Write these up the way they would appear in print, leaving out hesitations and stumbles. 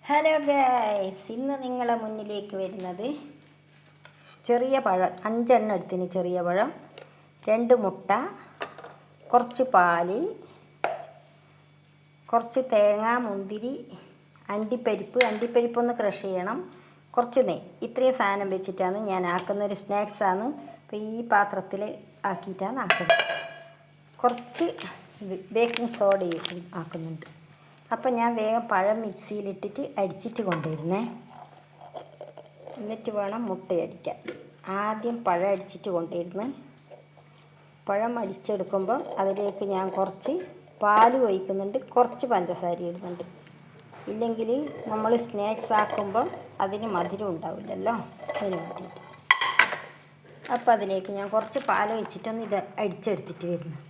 Hello guys, ഇന്ന് നിങ്ങളെ മുന്നിലേക്ക് വരുന്നത് ചെറിയ പഴം 5 എടുത്തിന്, ചെറിയ പഴം, 2 മുട്ട, കുറച്ച് പാല്, കുറച്ച് തേങ്ങ, മുന്തിരി, അണ്ടിപ്പരിപ്പ് ഒന്ന് ക്രഷ് ചെയ്യണം, കുറച്ച് നെയ്യ്. ഇത്രയും സാധനം വെച്ചിട്ടാണ് ഞാൻ ആക്കുന്നൊരു സ്നാക്സാണ്. അപ്പോൾ ഈ പാത്രത്തിൽ ആക്കിയിട്ടാണ് ആക്കുന്നത്. കുറച്ച് ബേക്കിംഗ് സോഡ ആക്കുന്നുണ്ട്. അപ്പം ഞാൻ വേഗം പഴം മിക്സിയിലിട്ടിട്ട് അടിച്ചിട്ട് കൊണ്ടുവരുന്നേ. എന്നിട്ട് വേണം മുട്ടയടിക്കാൻ. ആദ്യം പഴം അടിച്ചിട്ട് കൊണ്ടുവരുന്നു. പഴം അടിച്ചെടുക്കുമ്പം അതിലേക്ക് ഞാൻ കുറച്ച് പാൽ ഒഴിക്കുന്നുണ്ട്, കുറച്ച് പഞ്ചസാര ഇടുന്നുണ്ട്. ഇല്ലെങ്കിൽ നമ്മൾ സ്നാക്സ് ആക്കുമ്പം അതിന് മധുരം ഉണ്ടാവില്ലല്ലോ, അതിന് വേണ്ടിയിട്ട്. അപ്പം അതിലേക്ക് ഞാൻ കുറച്ച് പാൽ ഒഴിച്ചിട്ടൊന്ന് ഇത് അടിച്ചെടുത്തിട്ട് വരുന്നു.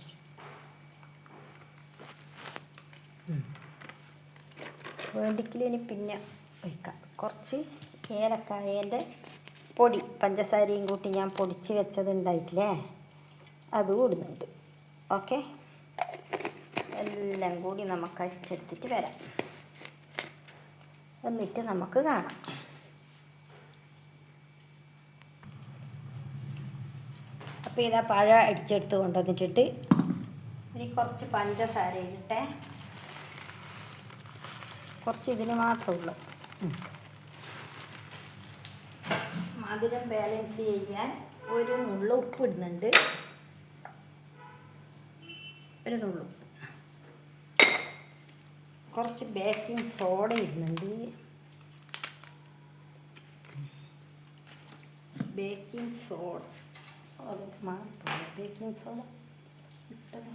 വേണ്ടിക്കിലിനി പിന്നെ ഒഴിക്കാം. കുറച്ച് ഏലക്കായേൻ്റെ പൊടി, പഞ്ചസാരയും കൂട്ടി ഞാൻ പൊടിച്ച് വെച്ചത് ഉണ്ടായിട്ടില്ലേ, അതും ഇടുന്നുണ്ട്. ഓക്കെ, എല്ലാം കൂടി നമുക്ക് അടിച്ചെടുത്തിട്ട് വരാം. എന്നിട്ട് നമുക്ക് കാണാം. അപ്പോൾ ഇതാ പഴം അടിച്ചെടുത്ത് കൊണ്ടുവന്നിട്ടിട്ട് ഇനി കുറച്ച് പഞ്ചസാര ഇട്ടേ. കുറച്ച് ഇതിന് മാത്രമുള്ളൂ. മധുരം ബാലൻസ് ചെയ്യാൻ ഒരു നുള്ളു ഉപ്പ് ഇടുന്നുണ്ട്, ഒരു നുള്ളു. കുറച്ച് ബേക്കിംഗ് സോഡ ഇടുന്നുണ്ട്. ബേക്കിംഗ് സോഡ അത് മാത്രം. ബേക്കിംഗ് സോഡ ഇട്ടത്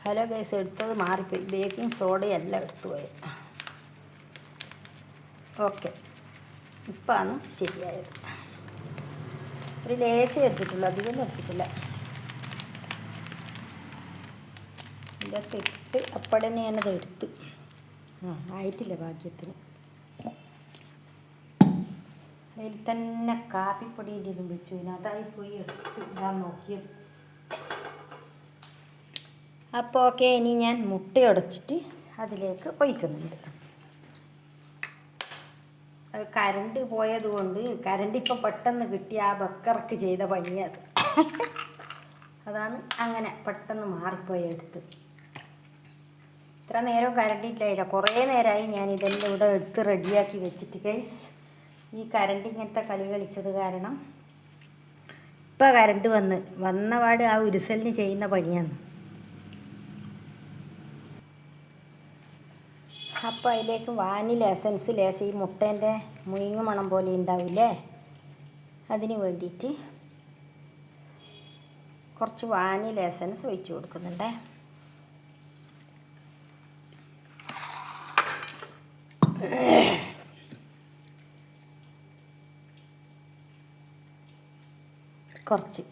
ഹലോ ഗൈസ്, എടുത്തത് മാറിപ്പോയി. ബേക്കിംഗ് സോഡയല്ല എടുത്തു പോയത്. ഓക്കെ, ഇപ്പാണ് ശരിയായത്. ഒരു ലേശം എടുത്തിട്ടുള്ളൂ, അധികമൊന്നും എടുത്തിട്ടില്ല. ഇതിൻ്റെ ഇട്ട് അപ്പടനെ ഞാനത് എടുത്ത് ആയിട്ടില്ല ഭാഗ്യത്തിന്. അതിൽ തന്നെ കാപ്പിപ്പൊടിയുടെ ഇതും വെച്ചു, അതായി പോയി എടുത്ത് ഞാൻ നോക്കിയത്. അപ്പോൾ ഓക്കെ, ഇനി ഞാൻ മുട്ട ഉടച്ചിട്ട് അതിലേക്ക് ഒഴിക്കുന്നുണ്ട്. അത് കറണ്ട് പോയതുകൊണ്ട്, കറണ്ട് ഇപ്പം പെട്ടെന്ന് കിട്ടി, ആ ബക്കർക്ക് ചെയ്ത പണിയത്. അതാണ് അങ്ങനെ പെട്ടെന്ന് മാറിപ്പോയി എടുത്ത്. ഇത്ര നേരം കറണ്ട് ഇല്ലായില്ല, കുറേ നേരമായി ഞാൻ ഇതെല്ലാം ഇവിടെ എടുത്ത് റെഡിയാക്കി വെച്ചിട്ട് ഗൈസ്. ഈ കറണ്ട് ഇങ്ങനത്തെ കളി കളിച്ചത് കാരണം ഇപ്പം കറണ്ട് വന്നപാട് ആ ഉരുസലിന് ചെയ്യുന്ന പണിയാണ്. അപ്പോൾ അതിലേക്ക് വാനില എസൻസ് ലേശം, ഈ മുട്ടേൻ്റെ മുയിങ്ങ മണം പോലെ ഉണ്ടാവില്ലേ, അതിന് വേണ്ടിയിട്ട് കുറച്ച് വാനില എസൻസ് ഒഴിച്ച് കൊടുക്കുന്നുണ്ടേ. കുറച്ച്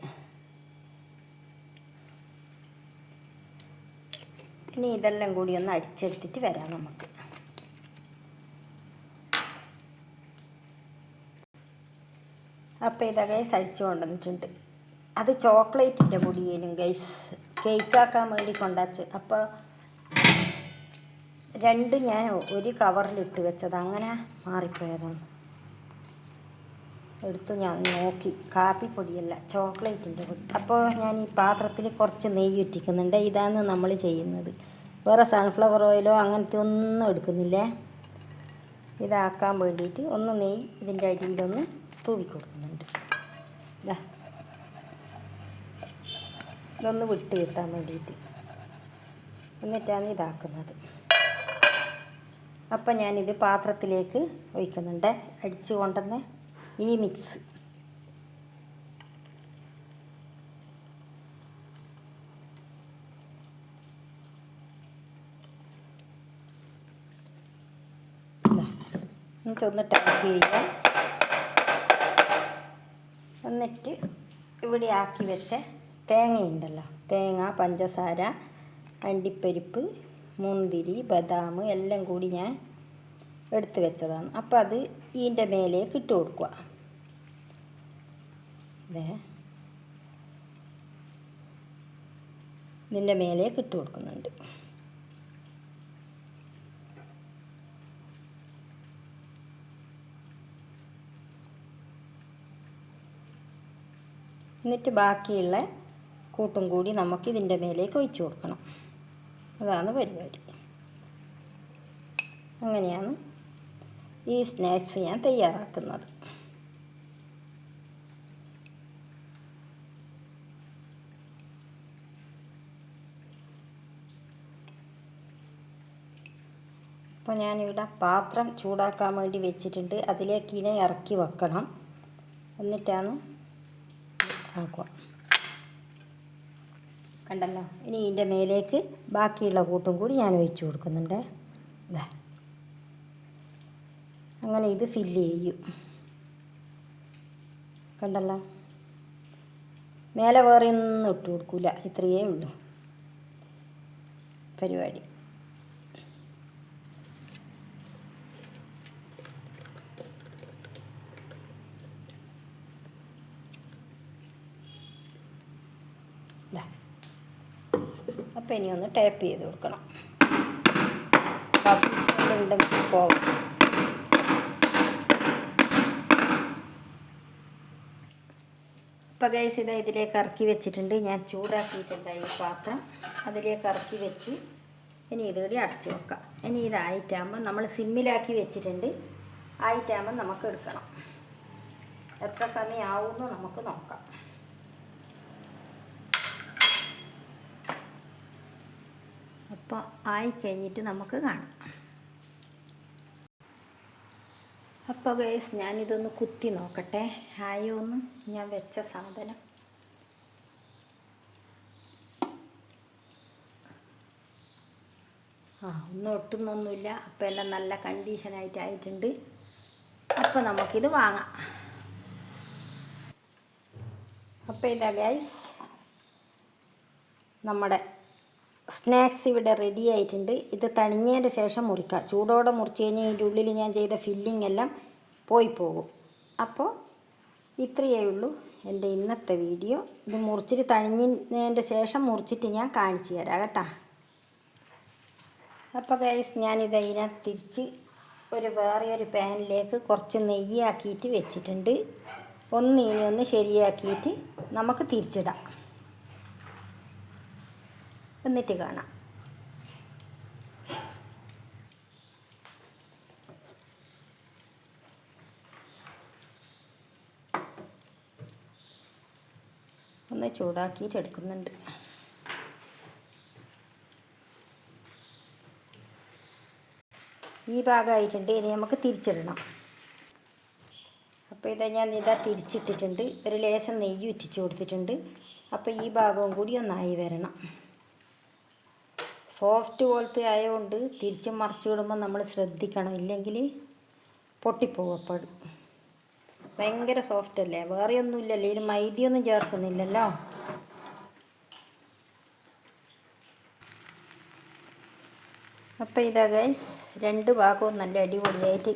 ഇനി ഇതെല്ലാം കൂടി ഒന്ന് അടിച്ചെടുത്തിട്ട് വരാം നമുക്ക്. അപ്പോൾ ഇതാ ഗൈസ് അടിച്ചു കൊണ്ടുവന്നിട്ടുണ്ട്. അത് ചോക്ലേറ്റിൻ്റെ പൊടിയേനും ഗൈസ്, കേക്കാക്കാൻ വേണ്ടി കൊണ്ടുവച്ച്. അപ്പോൾ 2 ഞാൻ ഒരു കവറിലിട്ട് വെച്ചത്, അങ്ങനെ മാറിപ്പോയതാണ്. എടുത്ത് ഞാൻ നോക്കി, കാപ്പിപ്പൊടിയല്ല, ചോക്ലേറ്റിൻ്റെ പൊടി. അപ്പോൾ ഞാൻ ഈ പാത്രത്തിൽ കുറച്ച് നെയ്യ് ഇട്ടിക്കുന്നുണ്ട്. ഇതാണ് നമ്മൾ ചെയ്യുന്നത്. വേറെ സൺഫ്ലവർ ഓയിലോ അങ്ങനത്തെ ഒന്നും എടുക്കുന്നില്ലേ. ഇതാക്കാൻ വേണ്ടിയിട്ട് ഒന്ന് നെയ്യ് ഇതിൻ്റെ അടിയിലൊന്ന് തൂവി കൊടുക്കുന്നുണ്ട്. ഇതൊന്ന് വിട്ട് കിട്ടാൻ വേണ്ടിയിട്ട്, എന്നിട്ടാണ് ഇതാക്കുന്നത്. അപ്പം ഞാനിത് പാത്രത്തിലേക്ക് ഒഴിക്കുന്നുണ്ട്. അടിച്ചു കൊണ്ടുവന്ന് ഈ മിക്സ് എന്നിട്ടൊന്ന് ടാപ്പ് ചെയ്യാം. എന്നിട്ട് ഇവിടെ ആക്കി വെച്ച തേങ്ങയുണ്ടല്ലോ, തേങ്ങ, പഞ്ചസാര, അണ്ടിപ്പരിപ്പ്, മുന്തിരി, ബദാം എല്ലാം കൂടി ഞാൻ എടുത്ത് വെച്ചതാണ്. അപ്പോൾ അത് ഇതിൻ്റെ മേലേക്ക് ഇട്ട് കൊടുക്കുക. ഇതിൻ്റെ മേലേക്ക് ഇട്ട് കൊടുക്കുന്നുണ്ട്. എന്നിട്ട് ബാക്കിയുള്ള കൂട്ടും കൂടി നമുക്ക് ഇതിൻ്റെ മേലേക്ക് ഒഴിച്ച് കൊടുക്കണം. അതാണ് പരിപാടി. അങ്ങനെയാണ് ഈ സ്നാക്സ് ഞാൻ തയ്യാറാക്കുന്നത്. അപ്പോൾ ഞാനിവിടെ പാത്രം ചൂടാക്കാൻ വേണ്ടി വെച്ചിട്ടുണ്ട്. അതിലേക്ക് ഇനി ഇറക്കി വെക്കണം. എന്നിട്ടാണ് ആക്കുക. കണ്ടല്ലോ. ഇനി ഇതിൻ്റെ മേലേക്ക് ബാക്കിയുള്ള കൂട്ടും കൂടി ഞാൻ ഒഴിച്ച് കൊടുക്കുന്നുണ്ട്. ഇതാ അങ്ങനെ ഇത് ഫില്ല് ചെയ്യും. കണ്ടല്ലോ. മേലെ വേറെ ഒന്നും ഇട്ട് കൊടുക്കില്ല. ഇത്രയേ ഉള്ളൂ പരിപാടി. അപ്പം ഇനി ഒന്ന് ടാപ്പ് ചെയ്ത് കൊടുക്കണം. ഉണ്ടെങ്കിൽ പോവും. ഇപ്പം ഗൈസ് ഇതാ ഇതിലേക്ക് ഇറക്കി വെച്ചിട്ടുണ്ട്. ഞാൻ ചൂടാക്കിയിട്ടുണ്ടായി ഈ പാത്രം. അതിലേക്ക് ഇറക്കി വെച്ച് ഇനി ഇതുകൂടി അടച്ച് വെക്കാം. ഇനി ഇതായിട്ടാകുമ്പോൾ നമ്മൾ സിമ്മിലാക്കി വെച്ചിട്ടുണ്ട്. ആയിട്ടാകുമ്പോൾ നമുക്ക് എടുക്കണം. എത്ര സമയം ആവുമെന്ന് നമുക്ക് നോക്കാം. അപ്പോൾ ആയിക്കഴിഞ്ഞിട്ട് നമുക്ക് കാണാം. അപ്പോൾ ഗൈസ് ഞാനിതൊന്ന് കുത്തി നോക്കട്ടെ ആയോ ഒന്ന്. ഞാൻ വെച്ച സാധനം ഒന്നും ഒട്ടുന്നൊന്നുമില്ല. അപ്പോൾ എല്ലാം നല്ല കണ്ടീഷനായിട്ടായിട്ടുണ്ട്. അപ്പോൾ നമുക്കിത് വാങ്ങാം. അപ്പോൾ ഇതാ ഗൈസ് നമ്മുടെ സ്നാക്സ് ഇവിടെ റെഡി ആയിട്ടുണ്ട്. ഇത് തണിഞ്ഞതിൻ്റെ ശേഷം മുറിക്കാം. ചൂടോടെ മുറിച്ച് കഴിഞ്ഞാൽ ഇതിൻ്റെ ഉള്ളിൽ ഞാൻ ചെയ്ത ഫില്ലിംഗ് എല്ലാം പോയി പോകും. അപ്പോൾ ഇത്രയേ ഉള്ളൂ എൻ്റെ ഇന്നത്തെ വീഡിയോ. ഇത് മുറിച്ചിട്ട് തണിഞ്ഞതിൻ്റെ ശേഷം മുറിച്ചിട്ട് ഞാൻ കാണിച്ചു തരാം കേട്ടോ. അപ്പോൾ ഗൈസ് ഞാനിത് അതിനകത്ത് തിരിച്ച് വേറെ ഒരു പാനിലേക്ക് കുറച്ച് നെയ്യാക്കിയിട്ട് വെച്ചിട്ടുണ്ട്. ഇനി ശരിയാക്കിയിട്ട് നമുക്ക് തിരിച്ചിടാം. എന്നിട്ട് കാണാം. ഒന്ന് ചൂടാക്കിയിട്ട് എടുക്കുന്നുണ്ട്. ഈ ഭാഗമായിട്ടുണ്ട്. ഇനി നമുക്ക് തിരിച്ചിടണം. അപ്പോൾ ഞാൻ തിരിച്ചിട്ടിട്ടുണ്ട്. ഒരു ലേശം നെയ്യ് ഉറ്റിച്ച് കൊടുത്തിട്ടുണ്ട്. അപ്പോൾ ഈ ഭാഗവും കൂടി ഒന്നായി വരണം. സോഫ്റ്റ് പോലത്തെ ആയതുകൊണ്ട് തിരിച്ചും മറിച്ച് വിടുമ്പോൾ നമ്മൾ ശ്രദ്ധിക്കണം. ഇല്ലെങ്കിൽ പൊട്ടിപ്പോവും. അപ്പോൾ ഭയങ്കര സോഫ്റ്റ് അല്ലേ. വേറെ ഒന്നുമില്ലല്ലോ. ഇതിന് മൈദയൊന്നും ചേർക്കുന്നില്ലല്ലോ. അപ്പോൾ ഇതാ ഗൈസ് രണ്ട് ഭാഗവും നല്ല അടിപൊളിയായിട്ട്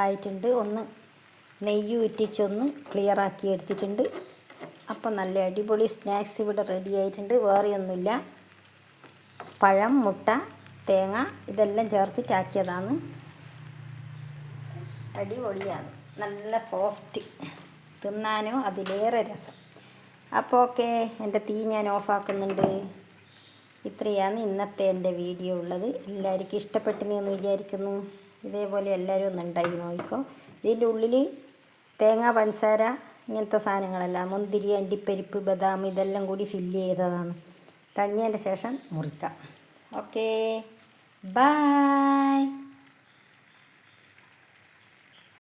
ആയിട്ടുണ്ട്. ഒന്ന് നെയ്യ് ഉറ്റിച്ചൊന്ന് ക്ലിയറാക്കി എടുത്തിട്ടുണ്ട്. അപ്പോൾ നല്ല അടിപൊളി സ്നാക്സ് ഇവിടെ റെഡി ആയിട്ടുണ്ട്. വേറെ ഒന്നുമില്ല. പഴം, മുട്ട, തേങ്ങ ഇതെല്ലാം ചേർത്തിട്ടാക്കിയതാണ്. അടിപൊളിയാണ്. നല്ല സോഫ്റ്റ്. തിന്നാനോ അതിലേറെ രസം. അപ്പോൾ ഓക്കെ, എൻ്റെ തീ ഞാൻ ഓഫാക്കുന്നുണ്ട്. ഇത്രയാണ് ഇന്നത്തെ എൻ്റെ വീഡിയോ ഉള്ളത്. എല്ലാവർക്കും ഇഷ്ടപ്പെട്ടിനെന്ന് വിചാരിക്കുന്നു. ഇതേപോലെ എല്ലാവരും ഒന്ന് ഉണ്ടാക്കി നോക്കിക്കോ. ഇതിൻ്റെ ഉള്ളിൽ തേങ്ങ, പഞ്ചസാര ഇങ്ങനത്തെ സാധനങ്ങളെല്ലാം, മുന്തിരി, അണ്ടിപ്പരിപ്പ്, ബദാം ഇതെല്ലാം കൂടി ഫില്ല് ചെയ്തതാണ്. തണിഞ്ഞതിൻ്റെ ശേഷം മുറിക്കാം. Okay, by.